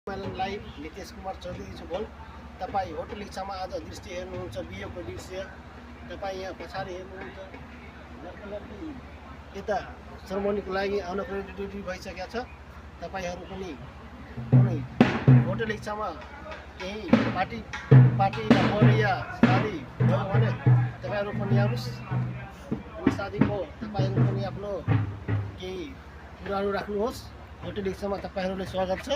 Live Nitesh Kumar Chaudhary बोल। तपाईँ hotel इच्छामा आज दृश्य हेर्नुहुन्छ, बिहेको दृश्य। तपाईँ यहाँ पछाडि हेर्नुहुन्छ, यता सेरेमनीको लागि आउनको रेडी भइसकेको छ। तपाईँहरू पनि कुनै होटल इच्छामा केही पार्टी या शादी भयो भने तपाईँहरू पनि आउनुहोस्। शादीको तपाईँहरू पनि आफ्नो केही कुराहरू राख्नुहोस्। होटल इच्छामा तपाईँहरूलाई स्वागत छ।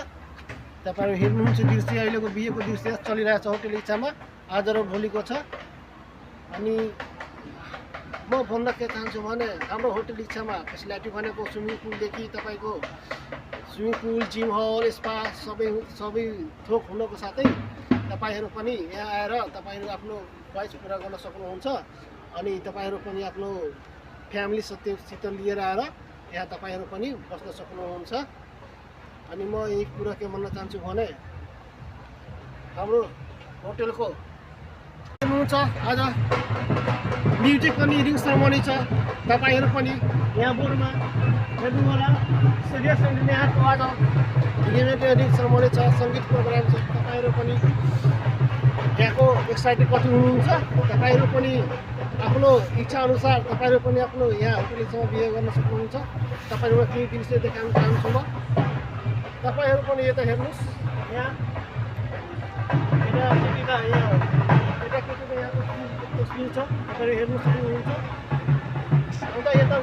तपाईहरु हेर्नुहुन्छ दृश्य अहिलेको बिहेको दृश्य चलिरहेछ होटल इच्छामा, आज र भोलिको छ। अनि म भन्न के चाहन्छु भने हाम्रो होटल इच्छामा फेसिलिटी भनेको स्विमिङ पुलदेखि तपाईँको स्विमिङ पुल, जिम हल, स्पा सबै थोक हुनको साथै तपाईहरु पनि यहाँ आएर तपाईहरु आफ्नो ख्वाइस पूरा गर्न सक्नुहुन्छ। अनि तपाईहरु पनि आफ्नो फ्यामिली सित लिएर आएर यहाँ तपाईहरु पनि बस्न सक्नुहुन्छ। अनि म यही कुरा के भन्न चाहन्छु भने हाम्रो होटलको हेर्नुहुन्छ आज म्युजिक पनि रिङ सेरेमनी छ। तपाईहरु पनि यहाँ बोर्डमा हेर्नु होला, सिरियस इन्डियाको आज रिङ सेरेमनी छ, सङ्गीत प्रोग्राम छ। तपाईहरु पनि यहाँको एक्साइटेड कति हुनुहुन्छ। तपाईहरु पनि आफ्नो इच्छा अनुसार तपाईहरु पनि आफ्नो यहाँ होटलसँग बिहे गर्न सक्नुहुन्छ। तपाईहरुलाई केही दृश्य देखाउन चाहन्छु म। तपाईहरु पनि यता हेर्नुस्, यहाँ तस्बिर छ, तपाईहरु हेर्नु सक्नुहुन्छ। अन्त यता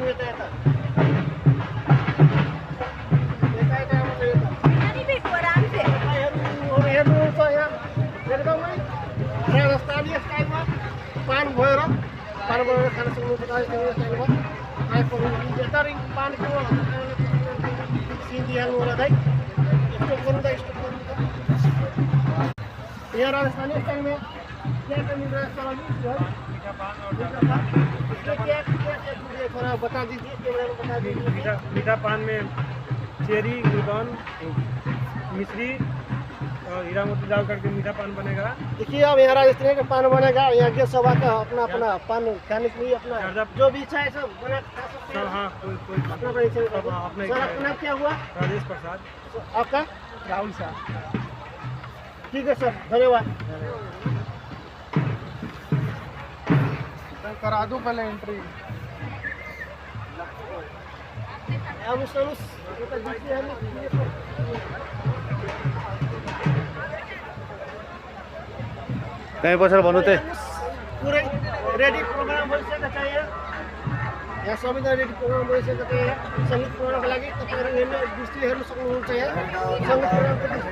हेर्नुहुन्छ, यहाँ एकदमै राजस्थानी स्टाइलमा पान भएर खान सक्नुहुन्छ। स्टाइलमा यता पानको सिन दिइहाल्नु होला दाइ। स्टप गर्नु त यहाँ राजस्थानी स्टाइल में क्या थोड़ा बता दीजिए, कैमरा में बता दीजिए। मीठा पान में चेरी, गुलकंद, मिश्री और हीरा मोती डाल करके मीठा पान बनेगा। देखिए अब यहाँ राजस्थानी का पान बनेगा। यहाँ गेस्ट सभा का अपना पान खाने के लिए अपना जो भी इच्छा है सब बना खा सकते हैं। हाँ, कोई अपना सर नाम क्या हुआ? राजेश प्रसाद। आपका? राहुल साहब। ठीक है सर, धन्यवाद। करा दूं पहले एंट्री। कहीँ बसेर भन्नु त पुरै रेडी प्रोग्राम भइसकेको छ। यहाँ सबैजना रेडी प्रोग्राम भइसकेको छ। यहाँ सङ्गीत प्रोग्रामको लागि तपाईँहरू हेर्नु दृष्टि हेर्नु सक्नुहुन्छ। यहाँ सङ्गीत प्रोग्रामको दृष्टि